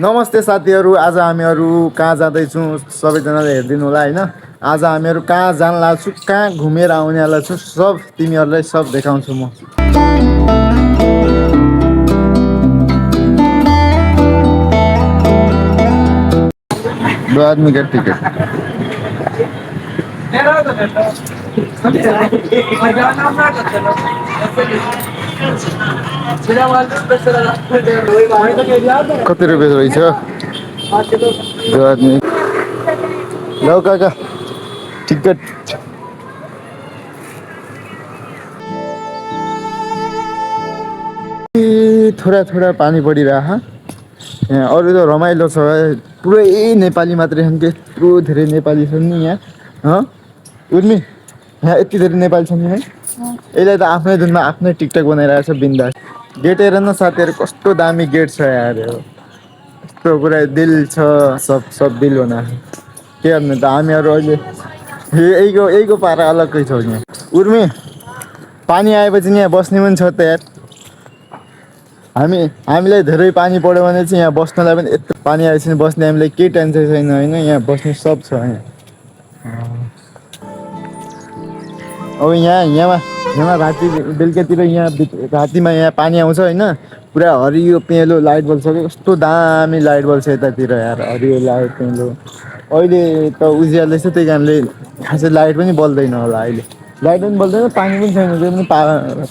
नमस्ते साथीहरू। आज हामीहरू कहाँ जाँदैछौँ सबैजनाले हेरिदिनु होला होइन। आज हामीहरू कहाँ जान लाग्छु, कहाँ घुमेर आउनेवाला छु, सब तिमीहरूलाई सब देखाउँछु म। दो आदमी का टिकट। कति रुपियाँ रहेछ दो आदमी? लो काका टिकट। थोड़ा थोड़ा पानी परिरह यहाँ। अरू त रमाइलो छ, पुरै नेपाली मात्रै छन् के, यत्रो धेरै नेपाली छन् नि यहाँ। उर्मी, यहाँ यति धेरै नेपाली छन् नि है। यसले त आफ्नै धुनमा आफ्नै टिकटक बनाइरहेको छ बिन्दास। गेट हेर न साथीहरू, कस्तो दामी गेट छ यार। यस्तो पुरा दिल छ, सब सब दिल बना के गर्नु त। हामीहरू अहिले यहीको पारा अलग्गै छौँ यहाँ। उर्मी, पानी आएपछि यहाँ बस्ने पनि छ त यार। हामीलाई धेरै पानी पऱ्यो भने चाहिँ यहाँ बस्नलाई पनि यत्रो पानी आएपछि बस्ने हामीलाई केही टेन्सन छैन होइन। यहाँ बस्ने सब छ यहाँ। अब यहाँ राति बेलुकातिर यहाँ रातिमा यहाँ पानी आउँछ होइन। पुरा हरियो पहेँलो लाइट बल्छ कि, कस्तो दामी लाइट बल्छ यतातिर यार। हरियो लाइट पहेँलो अहिले त उज्यालेछ, त्यही कारणले खासै लाइट पनि बल्दैन होला अहिले। लाइट पनि बल्दैन, पानी पनि छैन। त्यो पनि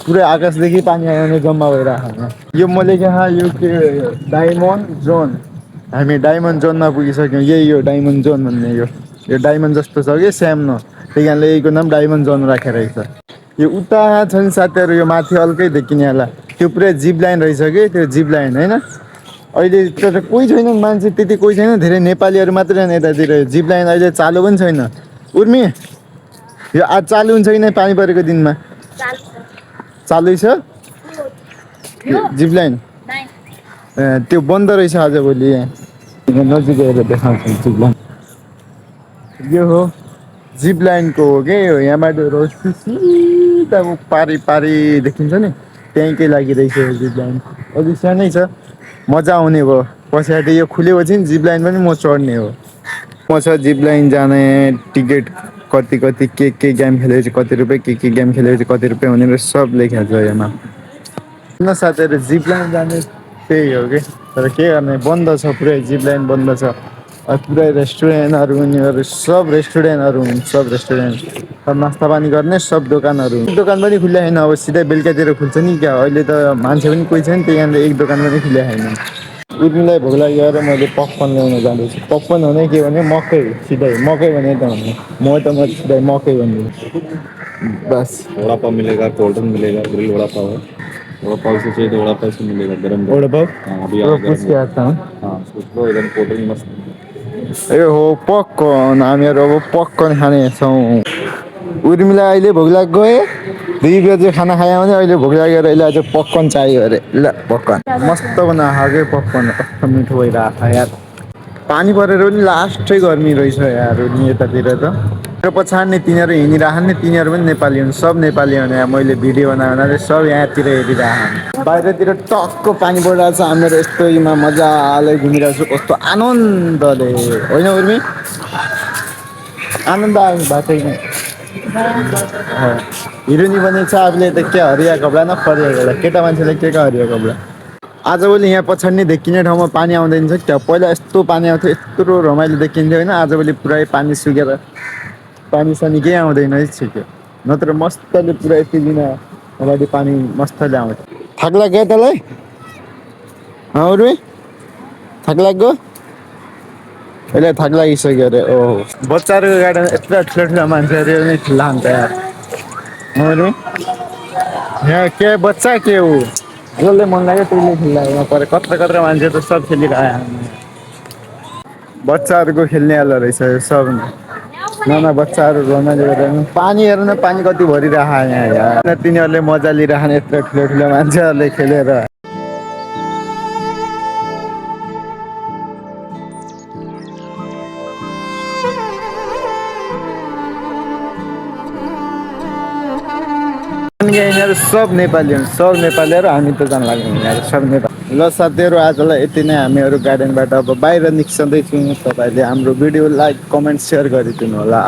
पुरै आकाशदेखि पानी आयो भने जम्मा भइरहेको छ। यो मैले कहाँ यो के डायमन्ड जोन, हामी डायमन्ड जोनमा पुगिसक्यौँ। यही हो डायमन्ड जोन भन्ने। यो डायमन्ड जस्तो छ कि स्याम्नो, त्यही कारणले यहीको नाम डायमन्ड जोन राखेर रहेछ। यो उता छ नि साथीहरू, यो माथि अल्कै देखिने होला, त्यो पुरै जिप लाइन रहेछ कि, त्यो जिप लाइन होइन। अहिले त कोही छैन मान्छे, त्यति कोही छैन, धेरै नेपालीहरू मात्रै छन् यतातिर। जिप लाइन अहिले चालु पनि छैन। उर्मी, यो आज चालु हुन्छ कि नै पानी परेको दिनमा? चालु छ जिप लाइन। त्यो बन्द रहेछ आज भोलि। यहाँ नजिक हेरेर देखाउँछु जिप लाइन। यो हो जिप लाइनको हो कि, यहाँबाट सिधा पारी पारी देखिन्छ नि, त्यहीँकै लागिरहेछ यो जिप लाइन। अझै सानै छ, मजा आउने भयो। पछाडि यो खुलेपछि जिप लाइन पनि म चढ्ने हो। म छ जिप लाइन जाने टिकट कति कति के गेम खेलेपछि कति रुपियाँ, के गेम खेलेपछि कति रुपियाँ भनेर सब लेखेको छ यसमा। न साथीहरू, जिप लाइन जाने त्यही हो कि, तर के गर्ने, बन्द छ पुरै। जिप लाइन बन्द छ। पुरै रेस्टुरेन्टहरू उनीहरू सब रेस्टुरेन्टहरू हुन्, सब रेस्टुरेन्ट, सब नास्ता पानी गर्ने सब दोकानहरू। दोकान पनि खुल्ल्या छैन, अब सिधै बेलुकातिर खुल्छ नि क्या। अहिले त मान्छे पनि कोही छैन, त्यही कारणले एक दोकान पनि खुल्ल्या छैन। उर्मीलाई भोक लागेर मैले पपकर्न ल्याउन जाँदैछु। पपकर्न भने के भने मकै, सिधै मकै भने त भने म सिधै मकै भन्छु बस। वड़ा पाव मिलेगा, कोल्ड ड्रिंक मिलेगा, ग्रिल वड़ा पाव है। वड़ा पाव से चाहिए तो वड़ा पाव से मिलेगा गरम वड़ा पाव। हाँ अभी आ पूछ के आता हूँ। हाँ पूछ लो, एकदम कोल्ड ड्रिंक मस्त। ए हो पपकर्न, हामीहरू अब पपकर्न खाने छौँ। उर्मीलाई अहिले भोक लाग्यो है। 2 बजे खाना खायो भने अहिले भोक लागेर अहिले आज पपकर्न चाहियो अरे। ल पपकर्न मस्त बनाएको पपकर्न, कस्तो मिठो भइरहेको यार। पानी परेर पनि लास्टै गर्मी रहेछ यार यतातिर त। र पछाडि नै तिनीहरू हिँडिरहन् नि, तिनीहरू पनि नेपाली हुन्, सब नेपाली हुन्। यहाँ मैले भिडियो बनाएर सब यहाँतिर हेरिरहन्। बाहिरतिर टक्क पानी परिरहेको छ, हामीहरू यस्तोमा मजाले घुमिरहेको छु, कस्तो आनन्दले होइन उर्मी? आनन्द आयो बाटै नै। हिरोनी बनेको छ आफूले त क्या, हरिया कपडा न फरिया कपडा, केटा मान्छेले के का हरिया कपडा। आजभोलि यहाँ पछाडि नै देखिने ठाउँमा पानी आउँदैन छ क्या। पहिला यस्तो पानी आउँथ्यो, यत्रो रमाइलो देखिन्थ्यो होइन। आजभोलि पुरै पानी सुकेर पानी सानी केही आउँदैन है छिटो। नत्र मस्तले पुरा यति दिन अगाडि पानी मस्तले आउँथ्यो। थाक लाग्यो तँलाई? उर्मी थाक लाग्यो? यसलाई थाक लागिसक्यो अरे। ओहो, बच्चाहरूको गाडीमा यत्रो ठुला मान्छेहरू नै लान्छ यार। उर्मी, यहाँ के बच्चा के हो, जसले मन लाग्यो त्यसले खेल्दा पऱ्यो। कत्रो मान्छे त सब खेलिरह्यो। बच्चाहरूको खेल्नेवाला रहेछ यो सब। नाना बच्चाहरू रमाइलो गरेर पानी हेर्नु न, पानी कति भरिरह यहाँ यार। तिनीहरूले मजा लिइरहने यत्रो ठुलो मान्छेहरूले खेलेर। यिनीहरू सब नेपाली हुन्, सब नेपालीहरू। हामी त जान लाग्ने यिनीहरू सब नेपाली। ल साथीहरू आजलाई यति नै हामीहरू गार्डनबाट अब बाहिर निस्कँदैछौँ। तपाईँहरूले हाम्रो भिडियो लाइक कमेन्ट सेयर गरिदिनु होला।